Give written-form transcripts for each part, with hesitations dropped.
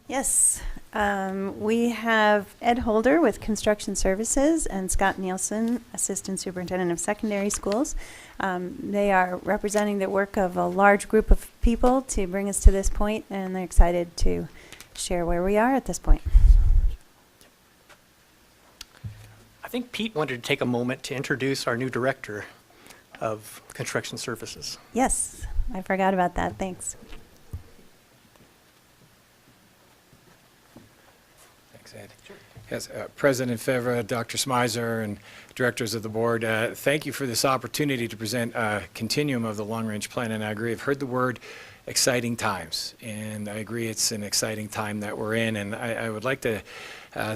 Yes, we have Ed Holder with Construction Services and Scott Nielsen, Assistant Superintendent of Secondary Schools. They are representing the work of a large group of people to bring us to this point, and they're excited to share where we are at this point. I think Pete wanted to take a moment to introduce our new director of Construction Services. Yes, I forgot about that. Thanks. Thanks, Ed. Sure. Yes, President Fevra, Dr. Smizer, and directors of the board, thank you for this opportunity to present a continuum of the long-range plan, and I agree. I've heard the word exciting times, and I agree it's an exciting time that we're in, and I would like to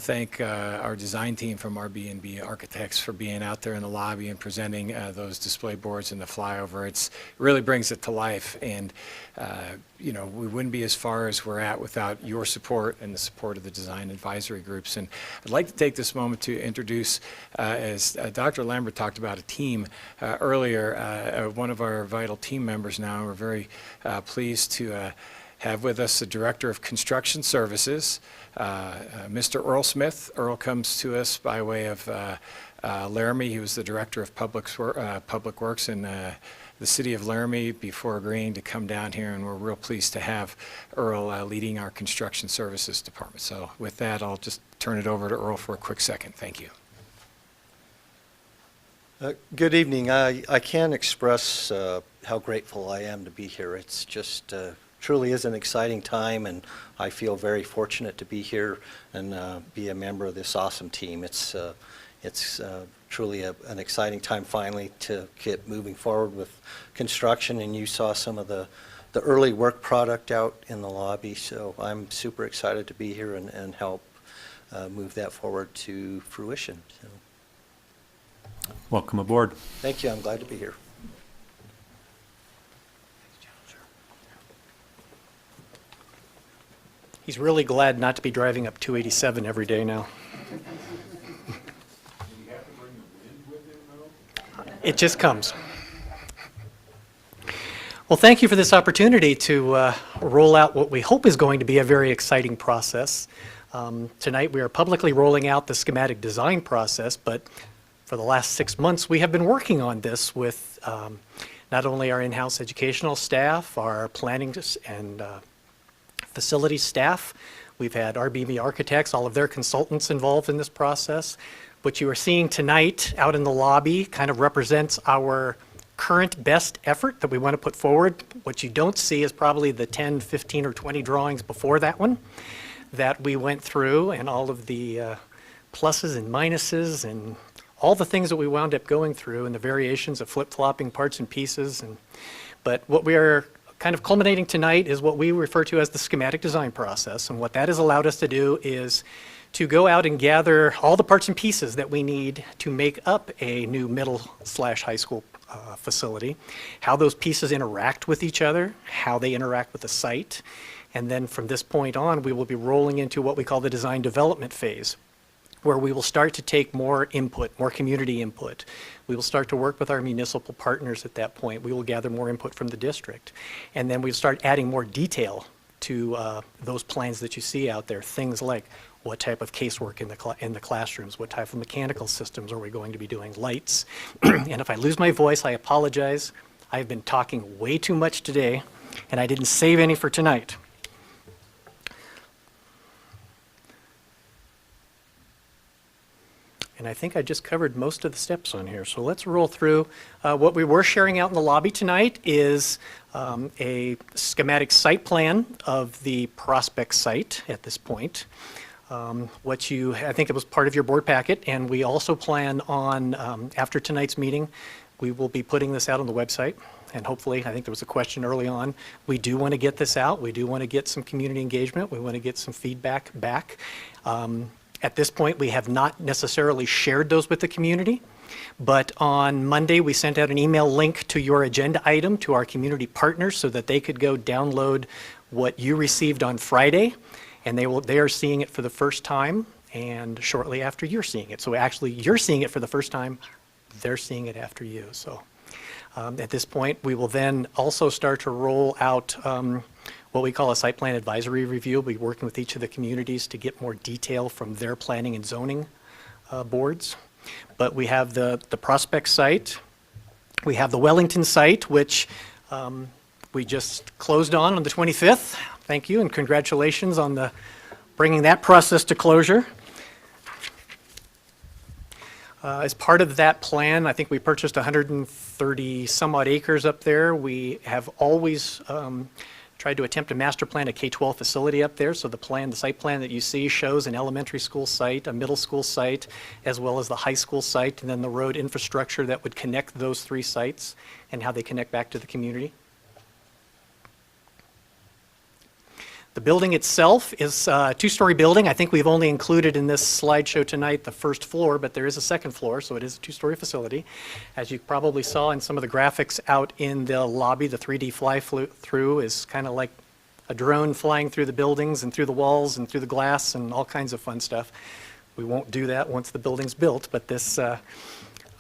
thank our design team from RB&B Architects for being out there in the lobby and presenting those display boards and the flyover. It really brings it to life, and you know, we wouldn't be as far as we're at without your support and the support of the design advisory groups. And I'd like to take this moment to introduce, as Dr. Lambert talked about a team earlier, one of our vital team members now. We're very pleased to have with us the Director of Construction Services, Mr. Earl Smith. Earl comes to us by way of Laramie. He was the Director of Public Works in the city of Laramie before agreeing to come down here, and we're real pleased to have Earl leading our Construction Services Department. So with that, I'll just turn it over to Earl for a quick second. Thank you. Good evening. I can't express how grateful I am to be here. It's just truly is an exciting time, and I feel very fortunate to be here and be a member of this awesome team. It's truly an exciting time finally to get moving forward with construction, and you saw some of the early work product out in the lobby, so I'm super excited to be here and help move that forward to fruition. So. Welcome aboard. Thank you. I'm glad to be here. He's really glad not to be driving up 287 every day now. It just comes. Well, thank you for this opportunity to roll out what we hope is going to be a very exciting process. Tonight we are publicly rolling out the schematic design process, but for the last 6 months we have been working on this with not only our in-house educational staff, our planning and facilities staff. We've had RB&B Architects, all of their consultants involved in this process. What you are seeing tonight out in the lobby kind of represents our current best effort that we want to put forward. What you don't see is probably the 10, 15, or 20 drawings before that one that we went through, and all of the pluses and minuses and all the things that we wound up going through, and the variations of flip-flopping parts and pieces. But what we are kind of culminating tonight is what we refer to as the schematic design process, and what that has allowed us to do is to go out and gather all the parts and pieces that we need to make up a new middle/high school facility, how those pieces interact with each other, how they interact with the site, and then from this point on we will be rolling into what we call the design development phase, where we will start to take more input, more community input. We will start to work with our municipal partners at that point. We will gather more input from the district, and then we'll start adding more detail to those plans that you see out there. Things like what type of casework in the classrooms, what type of mechanical systems are we going to be doing, lights. And if I lose my voice, I apologize. I've been talking way too much today, and I didn't save any for tonight. And I think I just covered most of the steps on here. So let's roll through. What we were sharing out in the lobby tonight is a schematic site plan of the prospect site at this point. I think it was part of your board packet, and we also plan on, after tonight's meeting, we will be putting this out on the website. And hopefully, I think there was a question early on, we do want to get this out. We do want to get some community engagement. We want to get some feedback back. At this point, we have not necessarily shared those with the community, but on Monday, we sent out an email link to your agenda item to our community partners so that they could go download what you received on Friday, and they are seeing it for the first time, and shortly after you're seeing it. So actually, you're seeing it for the first time, they're seeing it after you. So at this point, we will then also start to roll out what we call a site plan advisory review. We'll be working with each of the communities to get more detail from their planning and zoning boards. But we have the Prospect site. We have the Wellington site, which we just closed on the 25th. Thank you and congratulations on bringing that process to closure. As part of that plan, I think we purchased 130 some odd acres up there. We have always tried to attempt to master plan a K-12 facility up there. So the site plan that you see shows an elementary school site, a middle school site, as well as the high school site, and then the road infrastructure that would connect those three sites and how they connect back to the community. The building itself is a two-story building. I think we've only included in this slideshow tonight the first floor, but there is a second floor, so it is a two-story facility. As you probably saw in some of the graphics out in the lobby, the 3D fly-through is kind of like a drone flying through the buildings and through the walls and through the glass and all kinds of fun stuff. We won't do that once the building's built, but this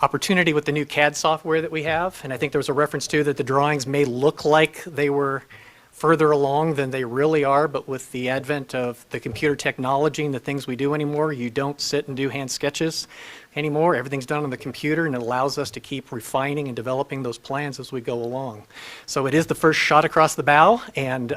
opportunity with the new CAD software that we have, and I think there was a reference too that the drawings may look like they were further along than they really are, but with the advent of the computer technology and the things we do anymore, you don't sit and do hand sketches anymore. Everything's done on the computer, and it allows us to keep refining and developing those plans as we go along. So it is the first shot across the bow, and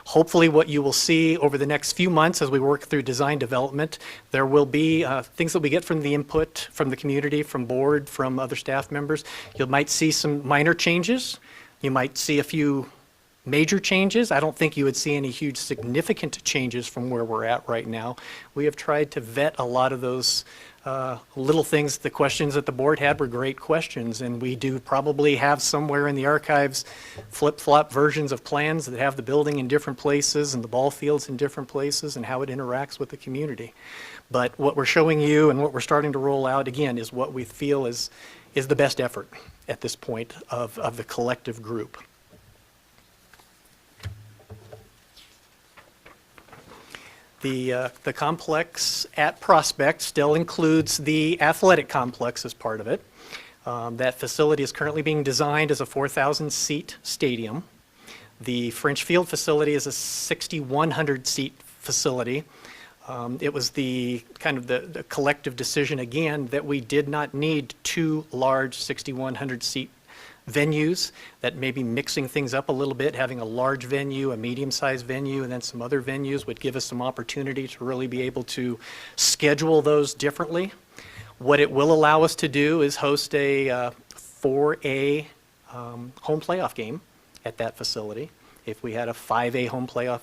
hopefully what you will see over the next few months as we work through design development, there will be things that we get from the input from the community, from board, from other staff members. You might see some minor changes. You might see a few major changes. I don't think you would see any huge significant changes from where we're at right now. We have tried to vet a lot of those little things. The questions that the board had were great questions, and we do probably have somewhere in the archives flip-flop versions of plans that have the building in different places and the ball fields in different places and how it interacts with the community. But what we're showing you and what we're starting to roll out, again, is what we feel is the best effort at this point of the collective group. The complex at Prospect still includes the athletic complex as part of it. That facility is currently being designed as a 4,000-seat stadium. The French Field facility is a 6,100-seat facility. It was the collective decision again that we did not need two large 6,100-seat venues, that maybe mixing things up a little bit, having a large venue, a medium-sized venue, and then some other venues would give us some opportunity to really be able to schedule those differently. What it will allow us to do is host a 4A home playoff game at that facility. If we had a 5A home playoff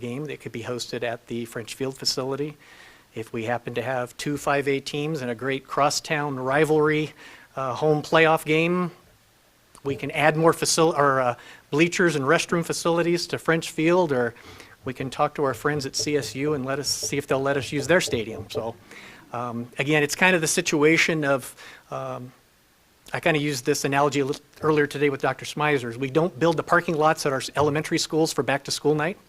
game, that could be hosted at the French Field facility. If we happen to have two 5A teams and a great crosstown rivalry home playoff game, we can add more bleachers and restroom facilities to French Field, or we can talk to our friends at CSU and see if they'll let us use their stadium. So again, it's kind of the situation of, I kind of used this analogy a little earlier today with Dr. Smyser. We don't build the parking lots at our elementary schools for back to school night,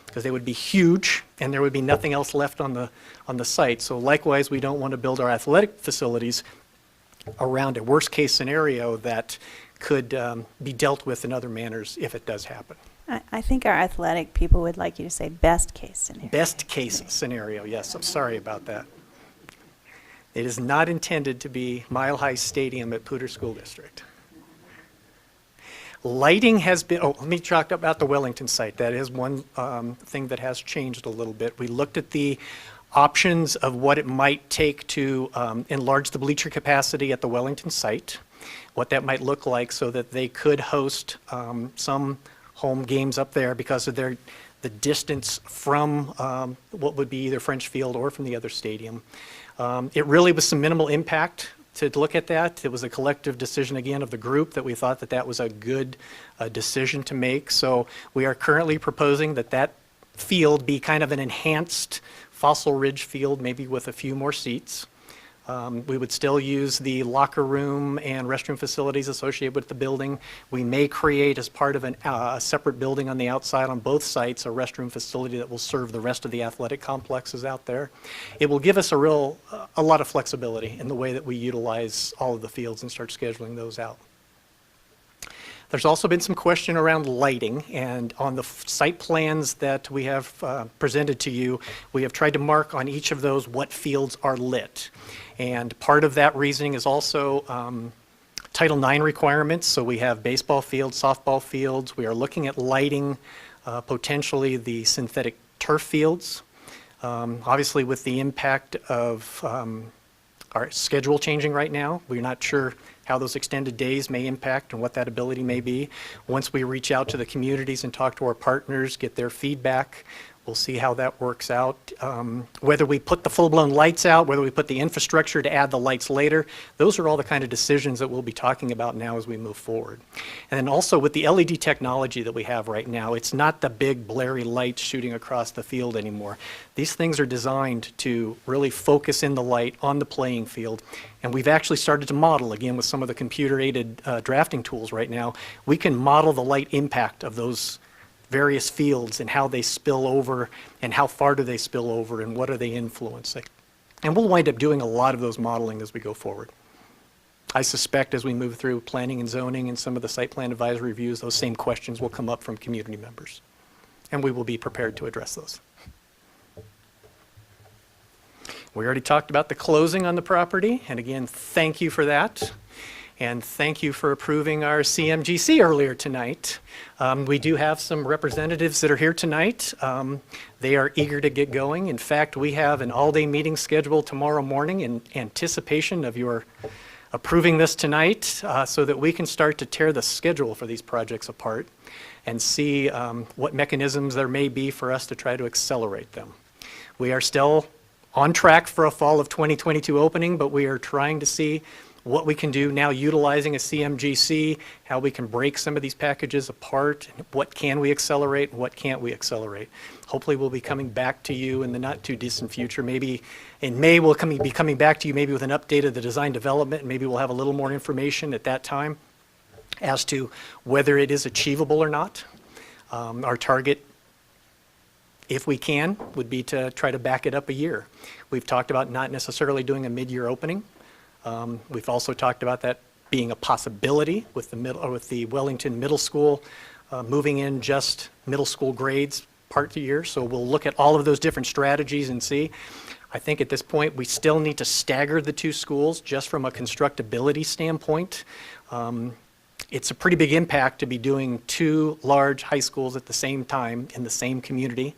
because they would be huge and there would be nothing else left on the site. So likewise, we don't want to build our athletic facilities around a worst case scenario that could be dealt with in other manners if it does happen. I think our athletic people would like you to say best case scenario. Best case scenario, yes. I'm sorry about that. It is not intended to be Mile High Stadium at Poudre School District. Lighting has been, let me talk about the Wellington site. That is one thing that has changed a little bit. We looked at the options of what it might take to enlarge the bleacher capacity at the Wellington site, what that might look like so that they could host some home games up there because of the distance from what would be either French Field or from the other stadium. It really was some minimal impact to look at that. It was a collective decision again of the group that we thought that was a good decision to make. So we are currently proposing that field be kind of an enhanced Fossil Ridge field, maybe with a few more seats. We would still use the locker room and restroom facilities associated with the building. We may create, as part of a separate building on the outside on both sites, a restroom facility that will serve the rest of the athletic complexes out there. It will give us a lot of flexibility in the way that we utilize all of the fields and start scheduling those out. There's also been some question around lighting, and on the site plans that we have presented to you, we have tried to mark on each of those what fields are lit. And part of that reasoning is also Title IX requirements, so we have baseball fields, softball fields. We are looking at lighting potentially the synthetic turf fields. Obviously, with the impact of our schedule changing right now, we're not sure how those extended days may impact and what that ability may be. Once we reach out to the communities and talk to our partners, get their feedback, we'll see how that works out. Whether we put the full-blown lights out, whether we put the infrastructure to add the lights later, those are all the kind of decisions that we'll be talking about now as we move forward. And then also with the LED technology that we have right now, it's not the big blurry lights shooting across the field anymore. These things are designed to really focus in the light on the playing field. And we've actually started to model, again, with some of the computer-aided drafting tools right now, we can model the light impact of those various fields and how they spill over and how far do they spill over and what are they influencing. And we'll wind up doing a lot of those modeling as we go forward. I suspect as we move through planning and zoning and some of the site plan advisory reviews, those same questions will come up from community members. And we will be prepared to address those. We already talked about the closing on the property, and again, thank you for that. And thank you for approving our CMGC earlier tonight. We do have some representatives that are here tonight. They are eager to get going. In fact, we have an all-day meeting scheduled tomorrow morning in anticipation of your approving this tonight so that we can start to tear the schedule for these projects apart and see what mechanisms there may be for us to try to accelerate them. We are still on track for a fall of 2022 opening, but we are trying to see what we can do now utilizing a CMGC, how we can break some of these packages apart, what can we accelerate, what can't we accelerate. Hopefully we'll be coming back to you in the not too distant future. Maybe in May we'll be coming back to you maybe with an update of the design development, and maybe we'll have a little more information at that time as to whether it is achievable or not. Our target, if we can, would be to try to back it up a year. We've talked about not necessarily doing a mid-year opening. We've also talked about that being a possibility with the Wellington Middle School moving in just middle school grades part of the year. So we'll look at all of those different strategies and see. I think at this point we still need to stagger the two schools just from a constructability standpoint. It's a pretty big impact to be doing two large high schools at the same time in the same community.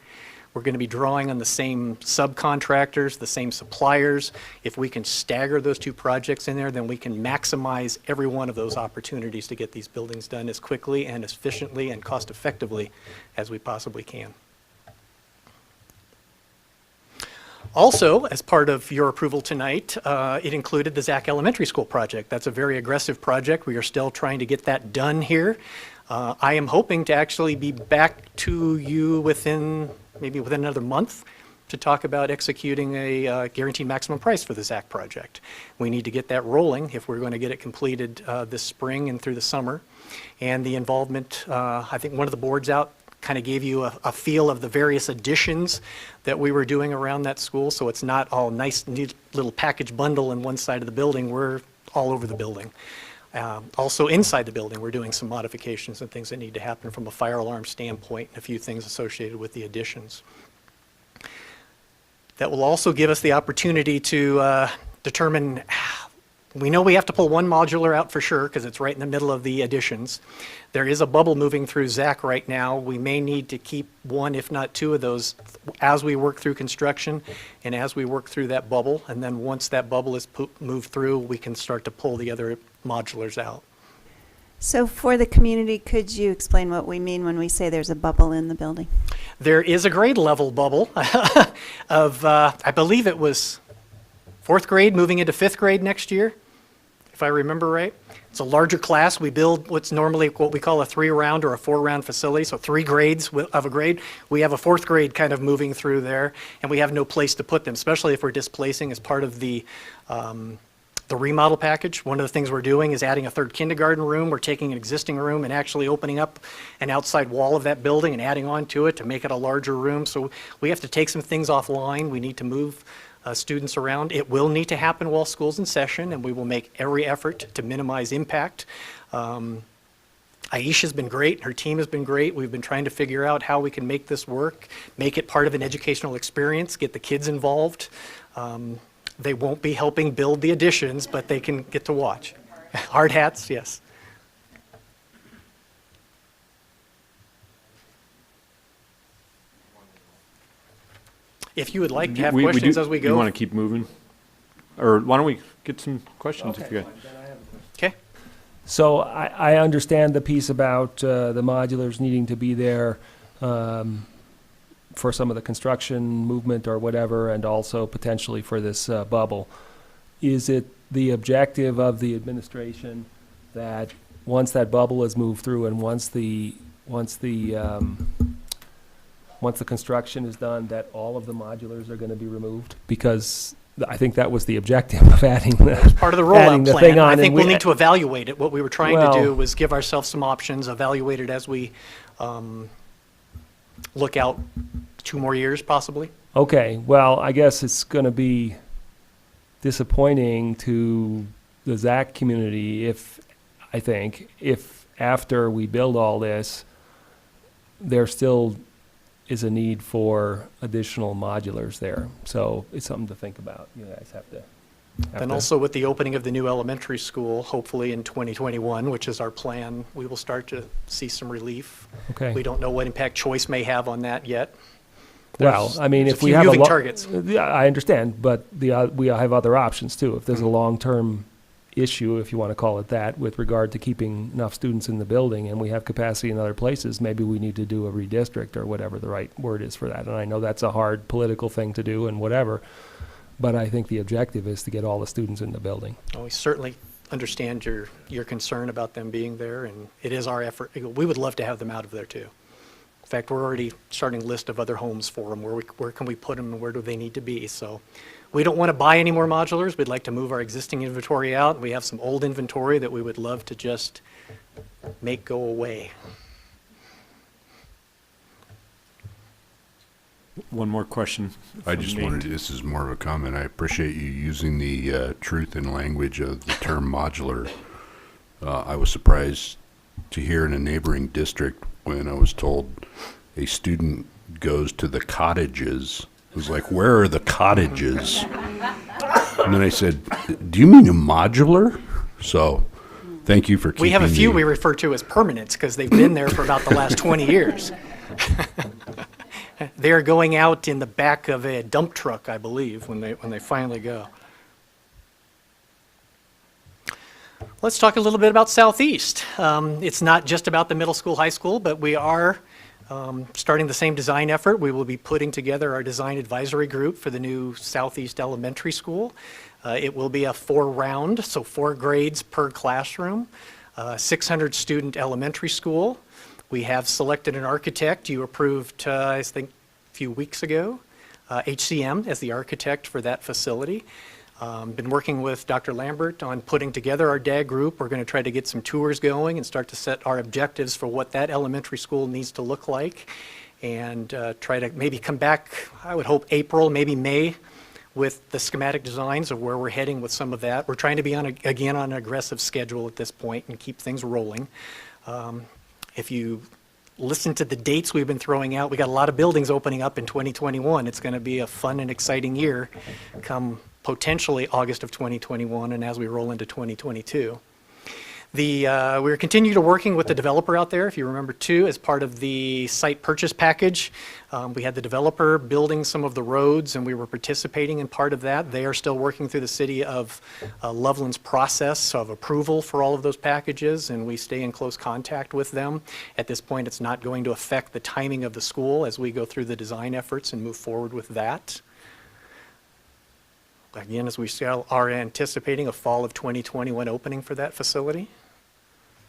We're going to be drawing on the same subcontractors, the same suppliers. If we can stagger those two projects in there, then we can maximize every one of those opportunities to get these buildings done as quickly and as efficiently and cost effectively as we possibly can. Also, as part of your approval tonight, it included the Zach Elementary School project. That's a very aggressive project. We are still trying to get that done here. I am hoping to actually be back to you maybe within another month to talk about executing a guaranteed maximum price for the ZAC project. We need to get that rolling if we're going to get it completed this spring and through the summer. And the involvement, I think one of the boards out kind of gave you a feel of the various additions that we were doing around that school. So it's not all nice, neat little package bundle in one side of the building. We're all over the building. Also inside the building, we're doing some modifications and things that need to happen from a fire alarm standpoint and a few things associated with the additions. That will also give us the opportunity to determine, we know we have to pull one modular out for sure because it's right in the middle of the additions. There is a bubble moving through ZAC right now. We may need to keep one, if not two of those as we work through construction and as we work through that bubble. And then once that bubble is moved through, we can start to pull the other modulars out. So for the community, could you explain what we mean when we say there's a bubble in the building? There is a grade level bubble of, I believe it was 4th grade moving into 5th grade next year, if I remember right. It's a larger class. We build what's normally what we call a 3-round or a 4-round facility, so 3 grades of a grade. We have a 4th grade kind of moving through there, and we have no place to put them, especially if we're displacing as part of the remodel package. One of the things we're doing is adding a 3rd kindergarten room. We're taking an existing room and actually opening up an outside wall of that building and adding on to it to make it a larger room. So we have to take some things offline. We need to move students around. It will need to happen while school's in session, and we will make every effort to minimize impact. Aisha's been great, her team has been great. We've been trying to figure out how we can make this work, make it part of an educational experience, get the kids involved. They won't be helping build the additions, but they can get to watch. Hard hats, yes. If you would like to have questions as we You go. want to keep moving? Or why don't we get some questions if you got? Okay. So I understand the piece about the modulars needing to be there for some of the construction movement or whatever, and also potentially for this bubble. Is it the objective of the administration that once that bubble is moved through and once the construction is done, that all of the modulars are going to be removed? Because I think that was the objective of adding the Part of the adding rollout the plan. thing on, I and think we'll we- need to evaluate it. What we were trying to do Well- was give ourselves some options, evaluate it as we look out 2 more years possibly. Okay, well, I guess it's going to be disappointing to the ZAC community if after we build all this, there still is a need for additional modulars there. So it's something to think about. You guys have to. And also with the opening of the new elementary school, hopefully in 2021, which is our plan, we will start to see some relief. Okay. We don't know what impact choice may have on that yet. Well, There's- I mean, there's if a we few have moving lo- targets. Yeah, I understand, but we have other options too. If there's Mm-hmm. a long-term issue, if you want to call it that, with regard to keeping enough students in the building, and we have capacity in other places, maybe we need to do a redistrict or whatever the right word is for that. And I know that's a hard political thing to do and whatever, but I think the objective is to get all the students in the building. We certainly understand your concern about them being there, and it is our effort. We would love to have them out of there too. In fact, we're already starting a list of other homes for them. Where can we put them and where do they need to be? So we don't want to buy any more modulars. We'd like to move our existing inventory out. We have some old inventory that we would love to just make go away. One more question. I from just me. wanted, this is more of a comment. I appreciate you using the truth in language of the term modular. I was surprised to hear in a neighboring district when I was told a student goes to the cottages. It was like, where are the cottages? And then I said, do you mean a modular? So, thank you for keeping We have a few the- we refer to as permanents because they've been there for about the last 20 years. They're going out in the back of a dump truck, I believe, when they finally go. Let's talk a little bit about Southeast. It's not just about the middle school, high school, but we are starting the same design effort. We will be putting together our design advisory group for the new Southeast Elementary School. It will be a 4-round, so 4 grades per classroom, 600 student elementary school. We have selected an architect. You approved, I think, a few weeks ago, HCM as the architect for that facility. Been working with Dr. Lambert on putting together our DAG group. We're going to try to get some tours going and start to set our objectives for what that elementary school needs to look like, and try to maybe come back, I would hope April, maybe May, with the schematic designs of where we're heading with some of that. We're trying to be again on an aggressive schedule at this point and keep things rolling. If you listen to the dates we've been throwing out, we got a lot of buildings opening up in 2021. It's going to be a fun and exciting year come potentially August of 2021 and as we roll into 2022. We're continuing to working with the developer out there, if you remember too, as part of the site purchase package. We had the developer building some of the roads and we were participating in part of that. They are still working through the city of Loveland's process of approval for all of those packages, and we stay in close contact with them. At this point, it's not going to affect the timing of the school as we go through the design efforts and move forward with that. Again, as we still are anticipating a fall of 2021 opening for that facility.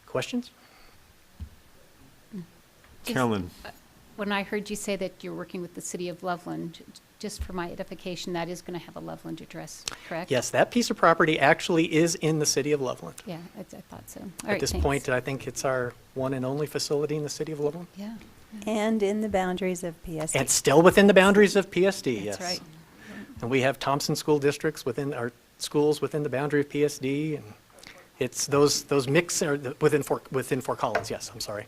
Questions? Carolyn, When I heard you say that you're working with the city of Loveland, just for my edification, that is going to have a Loveland address, correct? Yes, that piece of property actually is in the city of Loveland. Yeah, I thought so. All At right, this thanks. point, I think it's our one and only facility in the city of Loveland. Yeah, And in the boundaries of PSD. And still within the boundaries of PSD, yes. that's right. And we have Thompson school districts within our schools within the boundary of PSD, and It's those mix, or within Fort Collins, yes, I'm sorry.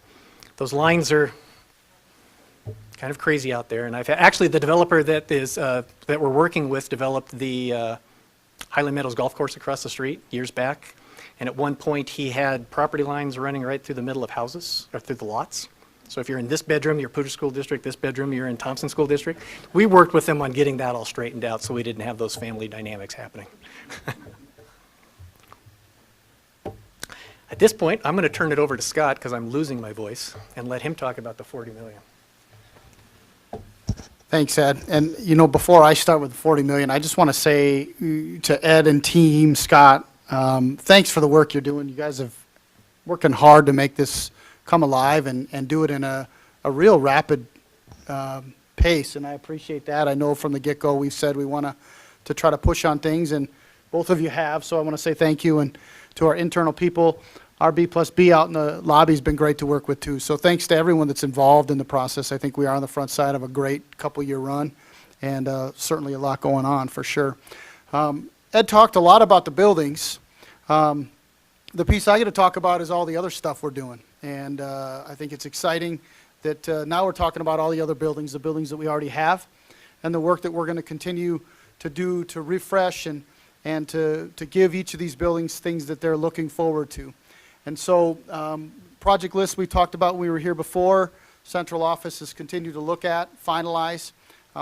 Those lines are kind of crazy out there, and actually, the developer that we're working with developed the Highland Meadows Golf Course across the street years back, and at one point, he had property lines running right through the middle of houses, or through the lots. So if you're in this bedroom, you're Poudre School District, this bedroom, you're in Thompson School District. We worked with them on getting that all straightened out, so we didn't have those family dynamics happening. At this point, I'm going to turn it over to Scott, because I'm losing my voice, and let him talk about the 40 million. Thanks, Ed. And, you know, before I start with the 40 million, I just want to say to Ed and team, Scott, thanks for the work you're doing. You guys have working hard to make this come alive and do it in a real rapid pace, and I appreciate that. I know from the get-go we've said we want to try to push on things, and both of you have, so I want to say thank you. And to our internal people, our B+B out in the lobby has been great to work with too. So thanks to everyone that's involved in the process. I think we are on the front side of a great couple-year run, and certainly a lot going on for sure. Ed talked a lot about the buildings. The piece I get to talk about is all the other stuff we're doing, and I think it's exciting that now we're talking about all the other buildings, the buildings that we already have, and the work that we're going to continue to do to refresh and to give each of these buildings things that they're looking forward to. And so project list we talked about when we were here before, central office has continued to look at, finalize.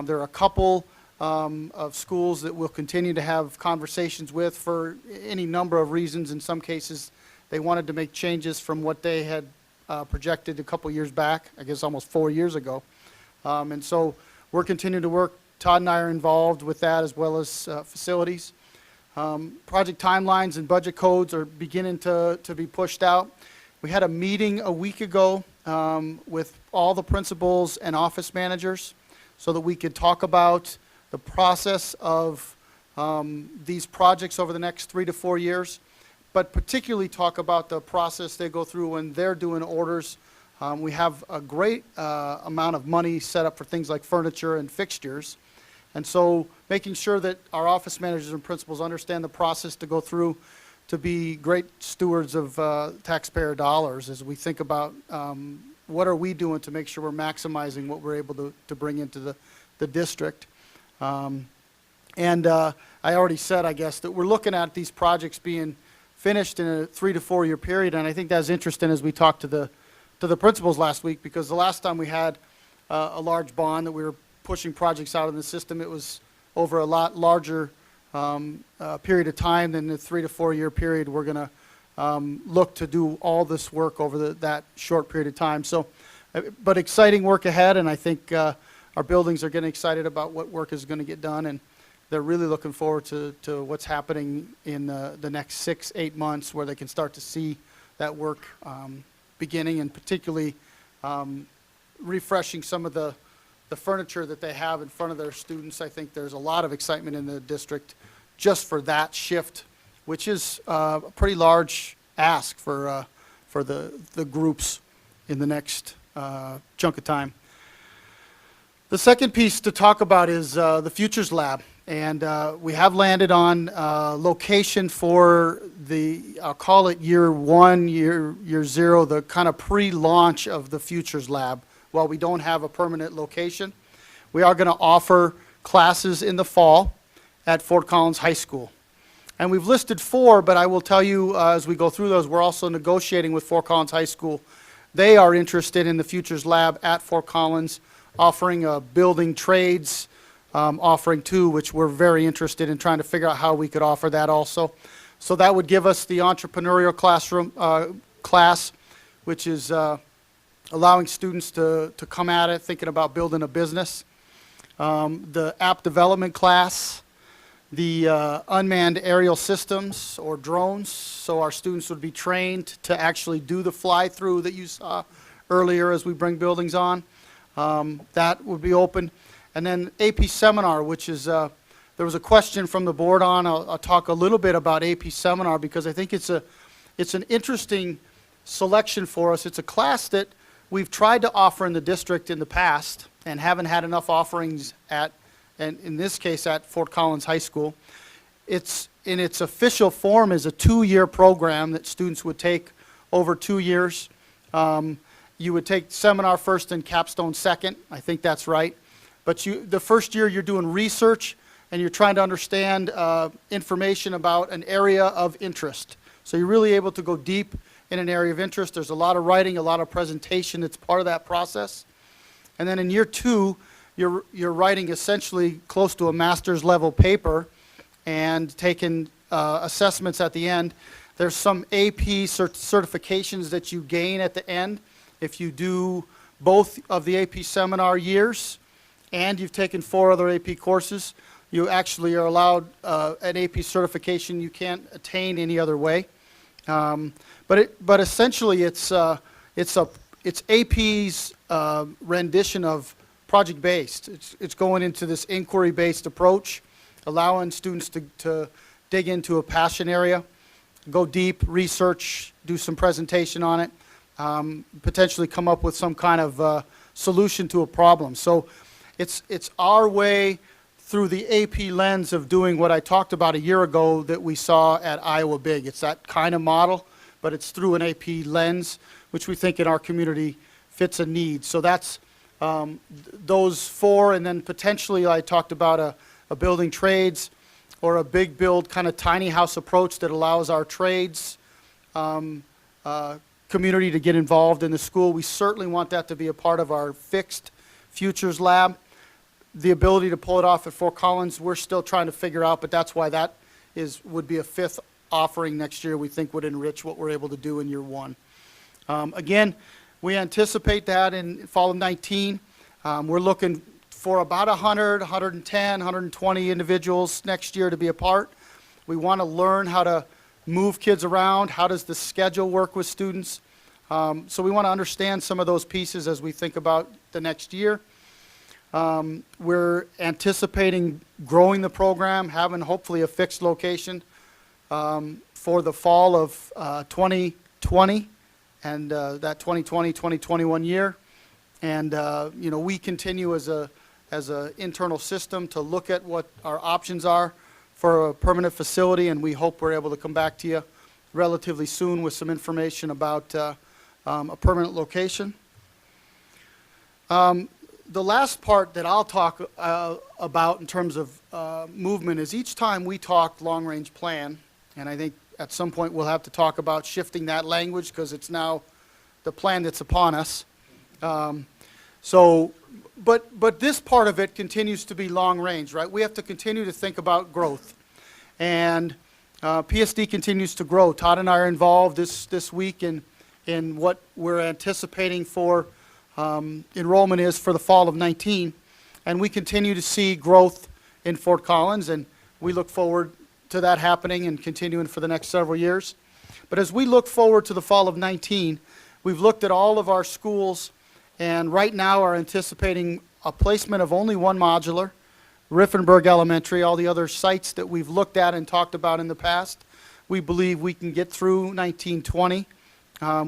There are a couple of schools that we'll continue to have conversations with for any number of reasons. In some cases, they wanted to make changes from what they had projected a couple years back, I guess almost 4 years ago. And so we're continuing to work. Todd and I are involved with that, as well as facilities. Project timelines and budget codes are beginning to be pushed out. We had a meeting a week ago with all the principals and office managers so that we could talk about the process of these projects over the next 3 to 4 years, but particularly talk about the process they go through when they're doing orders. We have a great amount of money set up for things like furniture and fixtures. And so making sure that our office managers and principals understand the process to go through to be great stewards of taxpayer dollars as we think about what are we doing to make sure we're maximizing what we're able to bring into the district. I already said, I guess, that we're looking at these projects being finished in a 3 to 4 year period, and I think that's interesting as we talked to the principals last week, because the last time we had a large bond that we were pushing projects out in the system, it was over a lot larger period of time than the 3 to 4 year period we're going to look to do all this work over that short period of time. So, but exciting work ahead, and I think our buildings are getting excited about what work is going to get done, and they're really looking forward to what's happening in the next 6-8 months, where they can start to see that work beginning, and particularly refreshing some of the furniture that they have in front of their students. I think there's a lot of excitement in the district just for that shift, which is a pretty large ask for the groups in the next chunk of time. The second piece to talk about is the Futures Lab, and we have landed on location for I'll call it year 1, year 0, the kind of pre-launch of the Futures Lab. While we don't have a permanent location, we are going to offer classes in the fall at Fort Collins High School. And we've listed 4, but I will tell you as we go through those, we're also negotiating with Fort Collins High School. They are interested in the Futures Lab at Fort Collins, offering a building trades offering too, which we're very interested in trying to figure out how we could offer that also. So that would give us the entrepreneurial class, which is allowing students to come at it thinking about building a business. The app development class, the unmanned aerial systems or drones, so our students would be trained to actually do the fly-through that you saw earlier as we bring buildings on. That would be open. And then AP Seminar, which is, there was a question from the board on, I'll talk a little bit about AP Seminar because I think it's an interesting selection for us. It's a class that we've tried to offer in the district in the past and haven't had enough offerings at, and in this case at Fort Collins High School. It's in its official form is a 2-year program that students would take over 2 years. You would take seminar first and capstone second. I think that's right. But the first year you're doing research and you're trying to understand information about an area of interest. So you're really able to go deep in an area of interest. There's a lot of writing, a lot of presentation that's part of that process. And then in year 2, you're writing essentially close to a master's level paper and taking assessments at the end. There's some AP certifications that you gain at the end if you do both of the AP seminar years and you've taken 4 other AP courses. You actually are allowed an AP certification you can't attain any other way. But essentially it's AP's rendition of project-based. It's going into this inquiry-based approach, allowing students to dig into a passion area, go deep, research, do some presentation on it, potentially come up with some kind of solution to a problem. So it's our way through the AP lens of doing what I talked about a year ago that we saw at Iowa Big. It's that kind of model, but it's through an AP lens, which we think in our community fits a need. So that's those 4, and then potentially I talked about a building trades or a big build kind of tiny house approach that allows our trades community to get involved in the school. We certainly want that to be a part of our fixed futures lab. The ability to pull it off at Fort Collins, we're still trying to figure out, but that's why that would be a 5th offering next year we think would enrich what we're able to do in year 1. Again, we anticipate that in fall of 19. We're looking for about 100, 110, 120 individuals next year to be a part. We want to learn how to move kids around. How does the schedule work with students? So we want to understand some of those pieces as we think about the next year. We're anticipating growing the program, having hopefully a fixed location for the fall of 2020 and that 2020-2021 year. And we continue as a internal system to look at what our options are for a permanent facility, and we hope we're able to come back to you relatively soon with some information about a permanent location. The last part that I'll talk about in terms of movement is each time we talk long-range plan, and I think at some point we'll have to talk about shifting that language because it's now the plan that's upon us. But this part of it continues to be long range, right? We have to continue to think about growth. And PSD continues to grow. Todd and I are involved this week in what we're anticipating for enrollment is for the fall of 19. And we continue to see growth in Fort Collins, and we look forward to that happening and continuing for the next several years. But as we look forward to the fall of 19, we've looked at all of our schools and right now are anticipating a placement of only 1 modular, Riffenberg Elementary. All the other sites that we've looked at and talked about in the past, we believe we can get through 1920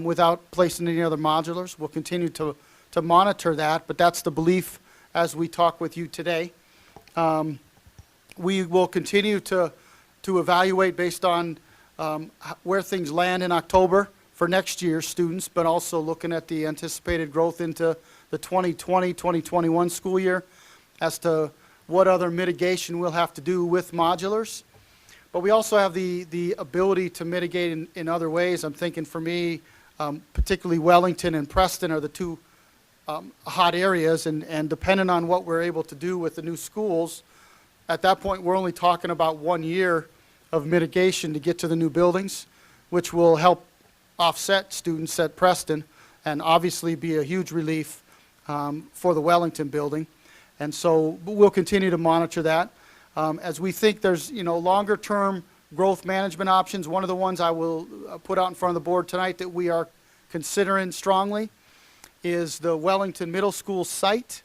without placing any other modulars. We'll continue to monitor that, but that's the belief as we talk with you today. We will continue to evaluate based on where things land in October for next year's students, but also looking at the anticipated growth into the 2020-2021 school year as to what other mitigation we'll have to do with modulars. But we also have the ability to mitigate in other ways. I'm thinking for me, particularly Wellington and Preston are the 2 hot areas, and depending on what we're able to do with the new schools, at that point we're only talking about 1 year of mitigation to get to the new buildings, which will help offset students at Preston and obviously be a huge relief for the Wellington building. And so we'll continue to monitor that. As we think there's longer term growth management options, one of the ones I will put out in front of the board tonight that we are considering strongly is the Wellington Middle School site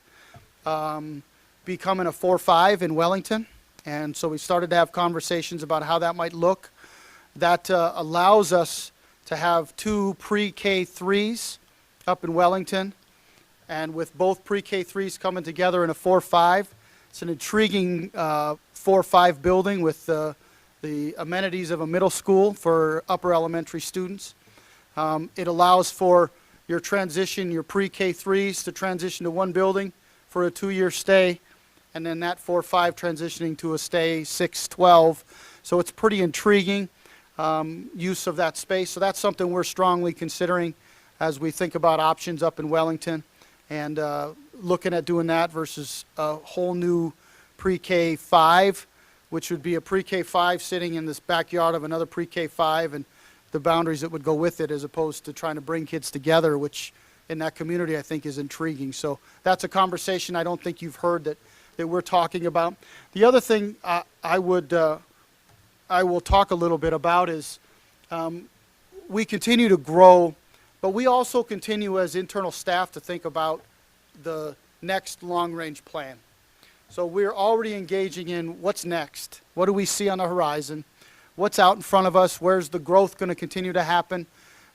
becoming a 4-5 in Wellington. And so we started to have conversations about how that might look. That allows us to have 2 pre-K3s up in Wellington, and with both pre-K3s coming together in a 4-5, it's an intriguing 4-5 building with the amenities of a middle school for upper elementary students. It allows for your transition, your pre-K 3s to transition to one building for a 2-year stay, and then that 4-5 transitioning to a stay 6-12. So it's pretty intriguing use of that space. So that's something we're strongly considering as we think about options up in Wellington, and looking at doing that versus a whole new pre-K 5, which would be a pre-K 5 sitting in this backyard of another pre-K 5 and the boundaries that would go with it, as opposed to trying to bring kids together, which in that community I think is intriguing. So that's a conversation I don't think you've heard that we're talking about. The other thing I will talk a little bit about is we continue to grow, but we also continue as internal staff to think about the next long-range plan. So we're already engaging in what's next. What do we see on the horizon? What's out in front of us? Where's the growth going to continue to happen?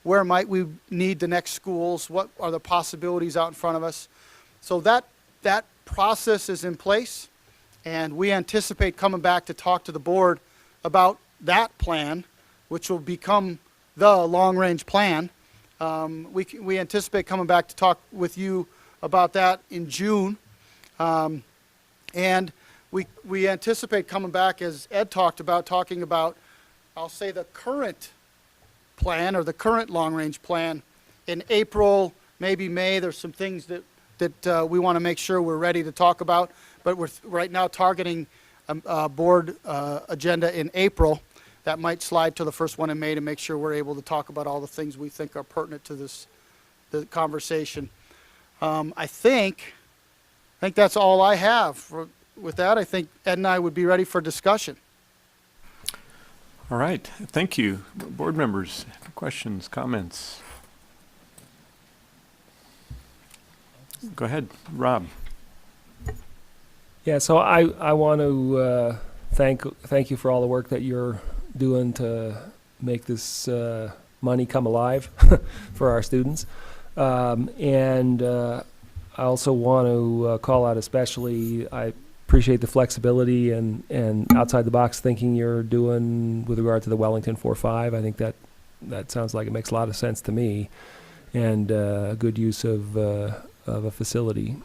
Where might we need the next schools? What are the possibilities out in front of us? So that process is in place, and we anticipate coming back to talk to the board about that plan, which will become the long-range plan. We anticipate coming back to talk with you about that in June. And we anticipate coming back, as Ed talked about, talking about, I'll say, the current plan or the current long-range plan in April, maybe May. There's some things that we want to make sure we're ready to talk about, but we're right now targeting a board agenda in April. That might slide to the first one in May to make sure we're able to talk about all the things we think are pertinent to the conversation. I think that's all I have. With that, I think Ed and I would be ready for discussion. All right, thank you. Board members, questions, comments? Go ahead, Rob. Yeah, so I want to thank you for all the work that you're doing to make this money come alive for our students. And I also want to call out especially, I appreciate the flexibility and outside the box thinking you're doing with regard to the Wellington 4-5. I think that sounds like it makes a lot of sense to me, and a good use of a facility.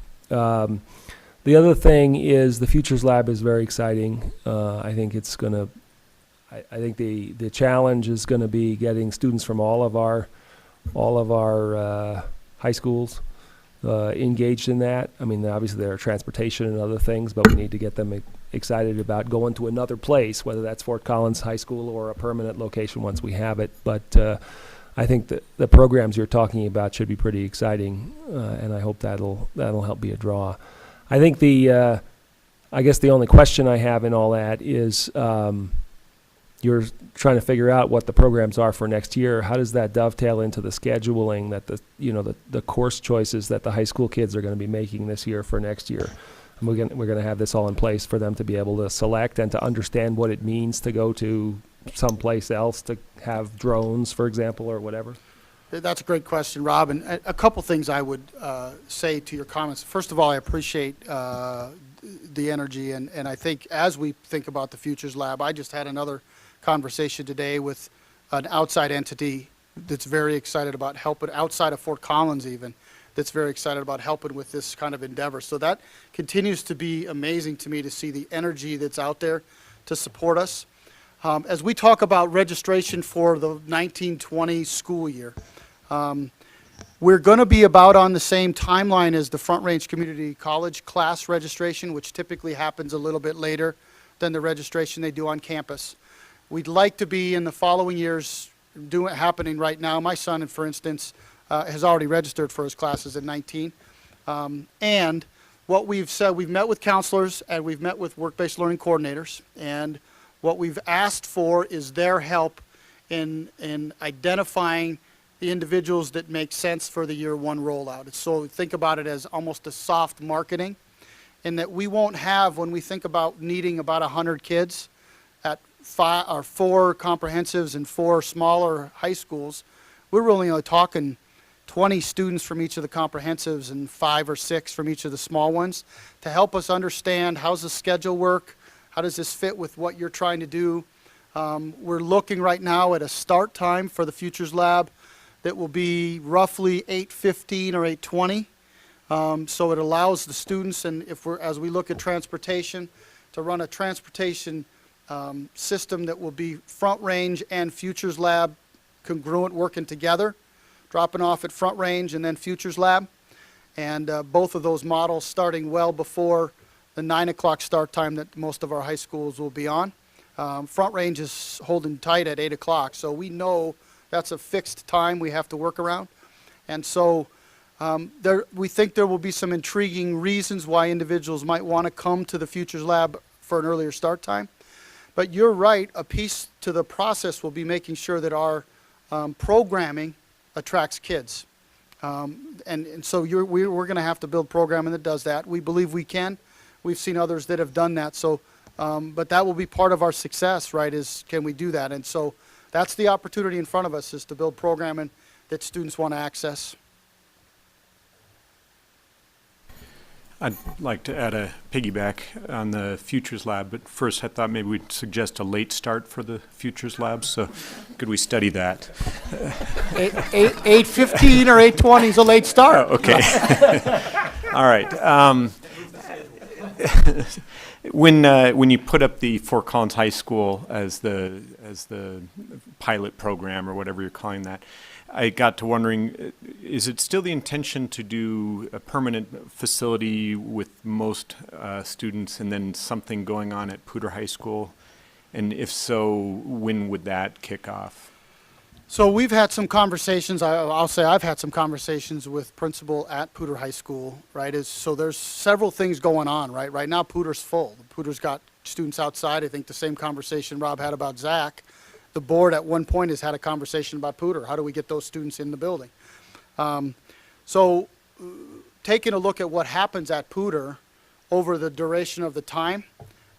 The other thing is the Futures Lab is very exciting. I think it's going to, I think the challenge is going to be getting students from all of our high schools engaged in that. I mean, obviously there are transportation and other things, but we need to get them excited about going to another place, whether that's Fort Collins High School or a permanent location once we have it. But I think that the programs you're talking about should be pretty exciting, and I hope that'll help be a draw. I think I guess the only question I have in all that is you're trying to figure out what the programs are for next year. How does that dovetail into the scheduling that the course choices that the high school kids are going to be making this year for next year? And we're going to have this all in place for them to be able to select and to understand what it means to go to someplace else to have drones, for example, or whatever. That's a great question, Rob. And a couple things I would say to your comments. First of all, I appreciate the energy, and I think as we think about the Futures Lab, I just had another conversation today with an outside entity that's very excited about helping, outside of Fort Collins even, that's very excited about helping with this kind of endeavor. So that continues to be amazing to me to see the energy that's out there to support us. As we talk about registration for the 1920 school year, we're going to be about on the same timeline as the Front Range Community College class registration, which typically happens a little bit later than the registration they do on campus. We'd like to be in the following years happening right now. My son, for instance, has already registered for his classes at 19. And what we've said, we've met with counselors and we've met with work-based learning coordinators, and what we've asked for is their help in identifying the individuals that make sense for the year one rollout. So think about it as almost a soft marketing, in that we won't have, when we think about needing about 100 kids at 4 comprehensives and 4 smaller high schools, we're really only talking 20 students from each of the comprehensives and 5 or 6 from each of the small ones, to help us understand how's the schedule work, how does this fit with what you're trying to do, We're looking right now at a start time for the Futures Lab that will be roughly 8:15 or 8:20. So it allows the students, and as we look at transportation, to run a transportation system that will be Front Range and Futures Lab congruent, working together, dropping off at Front Range and then Futures Lab. And both of those models starting well before the 9 o'clock start time that most of our high schools will be on. Front Range is holding tight at 8 o'clock, so we know that's a fixed time we have to work around. And so we think there will be some intriguing reasons why individuals might want to come to the Futures Lab for an earlier start time. But you're right, a piece to the process will be making sure that our programming attracts kids. And so we're going to have to build programming that does that. We believe we can. We've seen others that have done that. So, but that will be part of our success, right, is can we do that? And so that's the opportunity in front of us, is to build programming that students want to access. I'd like to add a piggyback on the Futures Lab, but first I thought maybe we'd suggest a late start for the Futures Lab, so could we study that? 8:15 or 8:20 is a late start. Oh, okay. All right. When you put up the Fort Collins High School as the pilot program, or whatever you're calling that, I got to wondering, is it still the intention to do a permanent facility with most students and then something going on at Poudre High School? And if so, when would that kick off? So we've had some conversations, I'll say I've had some conversations with principal at Poudre High School, right? So there's several things going on, right? Right now Poudre's full. Poudre's got students outside. I think the same conversation Rob had about Zach. The board at one point has had a conversation about Poudre. How do we get those students in the building? So taking a look at what happens at Poudre over the duration of the time,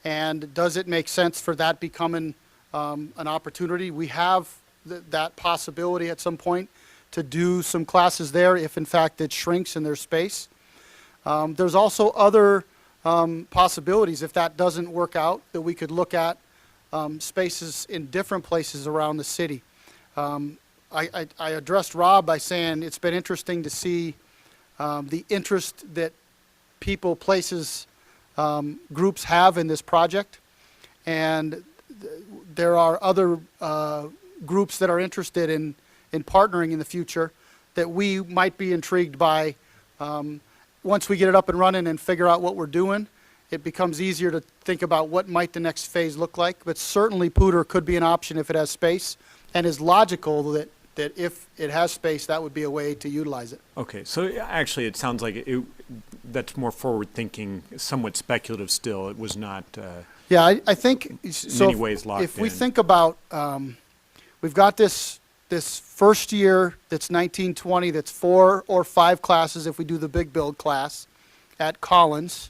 and does it make sense for that becoming an opportunity? We have that possibility at some point to do some classes there if in fact it shrinks in their space. There's also other possibilities if that doesn't work out, that we could look at spaces in different places around the city. I addressed Rob by saying it's been interesting to see the interest that people, places, groups have in this project. And there are other groups that are interested in partnering in the future that we might be intrigued by. Once we get it up and running and figure out what we're doing, it becomes easier to think about what might the next phase look like. But certainly Poudre could be an option if it has space, and is logical that if it has space, that would be a way to utilize it. Okay, so actually it sounds like that's more forward-thinking, somewhat speculative still. It was not Yeah, I think so. many ways locked if we in. think about, we've got this first year that's 1920, that's 4 or 5 classes if we do the big build class at Collins.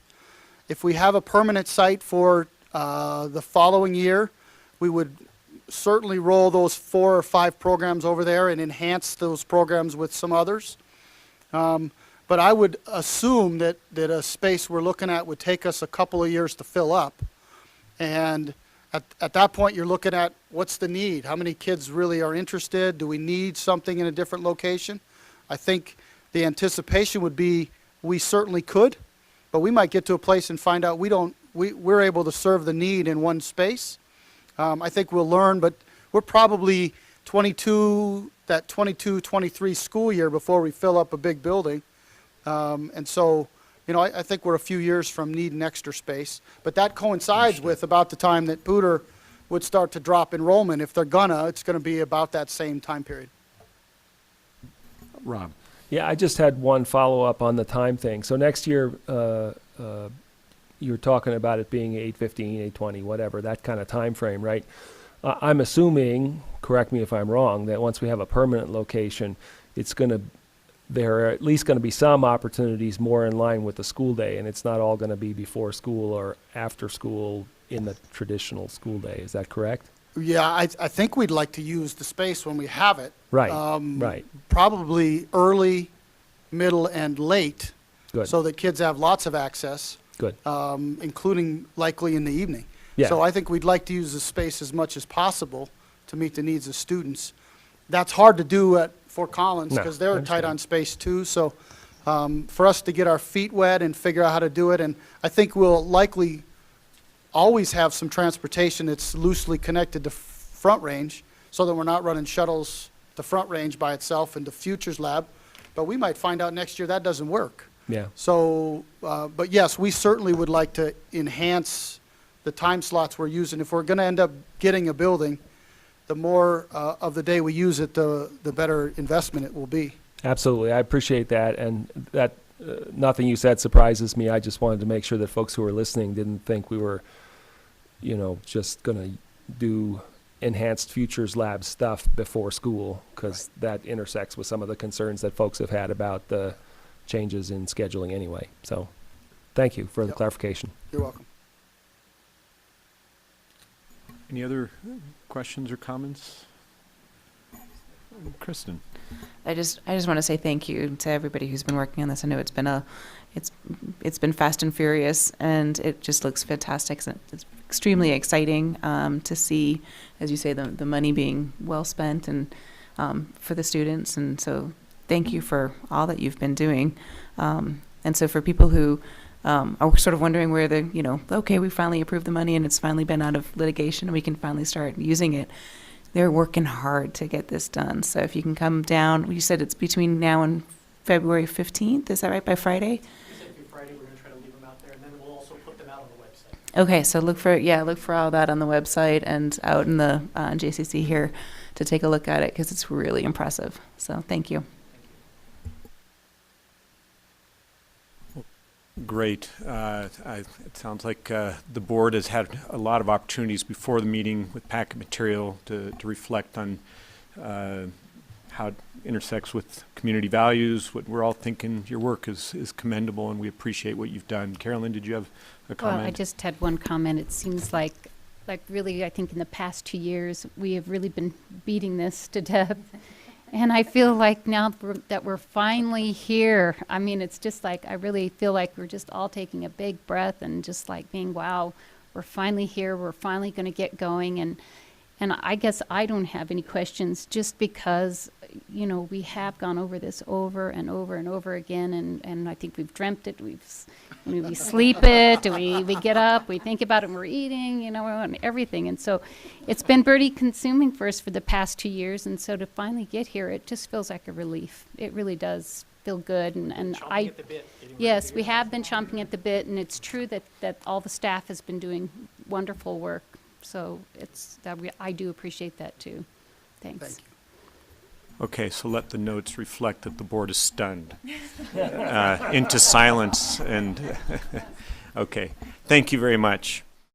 If we have a permanent site for the following year, we would certainly roll those 4 or 5 programs over there and enhance those programs with some others. But I would assume that a space we're looking at would take us a couple of years to fill up. And at that point, you're looking at what's the need? How many kids really are interested? Do we need something in a different location? I think the anticipation would be we certainly could, but we might get to a place and find out we're able to serve the need in one space. I think we'll learn, but we're probably 23 school year before we fill up a big building. And so, I think we're a few years from needing extra space, but that coincides with about the time that Poudre would start to drop enrollment. If they're it's gonna be about that same time period. Rob. Yeah, I just had one follow-up on the time thing. So next year, you're talking about it being 8:15, 8:20, whatever, that kind of time frame, right? I'm assuming, correct me if I'm wrong, that once we have a permanent location, there are at least going to be some opportunities more in line with the school day, and it's not all going to be before school or after school in the traditional school day. Is that correct? Yeah, I think we'd like to use the space when we have it. Right, right. Probably early, middle, and late, Good. so that kids have lots of access. Good. Including likely in the evening. Yeah. So I think we'd like to use the space as much as possible to meet the needs of students. That's hard to do at Fort Collins No, because I they're tight understand. on space too. So for us to get our feet wet and figure out how to do it, and I think we'll likely always have some transportation that's loosely connected to Front Range so that we're not running shuttles to Front Range by itself into Futures Lab. But we might find out next year that doesn't work. Yeah. So, but yes, we certainly would like to enhance the time slots we're using. If we're going to end up getting a building, the more of the day we use it, the better investment it will be. Absolutely. I appreciate that. And that nothing you said surprises me. I just wanted to make sure that folks who were listening didn't think we were, just going to do enhanced Futures Lab stuff before school, because that intersects with some of the concerns that folks have had about the changes in scheduling anyway. So thank you for the Yep. clarification. You're welcome. Any other questions or comments? Kristen? I just want to say thank you to everybody who's been working on this. I know it's been fast and furious, and it just looks fantastic. It's extremely exciting to see, as you say, the money being well spent and for the students. And so, thank you for all that you've been doing. And so, for people who are sort of wondering where okay, we finally approved the money and it's finally been out of litigation and we can finally start using it. They're working hard to get this done. So if you can come down, you said it's between now and February 15th, is that right, by Friday? We said through Friday, we're going to try to leave them out there, and then we'll also put them out on the website. Okay, so look for all that on the website and out in the JCC here to take a look at it, because it's really impressive. So thank you. Great. It sounds like the board has had a lot of opportunities before the meeting with packet material to reflect on how it intersects with community values, what we're all thinking. Your work is commendable, and we appreciate what you've done. Carolyn, did you have a comment? Well, I just had one comment. It seems like really, I think in the past 2 years, we have really been beating this to death. And I feel like now that we're finally here, I mean, it's just like, I really feel like we're just all taking a big breath and just like being, wow, we're finally here. We're finally going to get going. And I guess I don't have any questions, just because, we have gone over this over and over and over again. And I think we've dreamt it. We sleep it, we get up, we think about it when we're eating, and everything. And so it's been pretty consuming for us for the past 2 years. And so to finally get here, it just feels like a relief. It really does feel good. And Chomping at the bit, getting ready to yes, hear we that. have been chomping at the bit. And it's true that all the staff has been doing wonderful work. So I do appreciate that too. Thanks. Thank you. Okay, so let the notes reflect that the board is stunned into silence. And okay, thank you very much.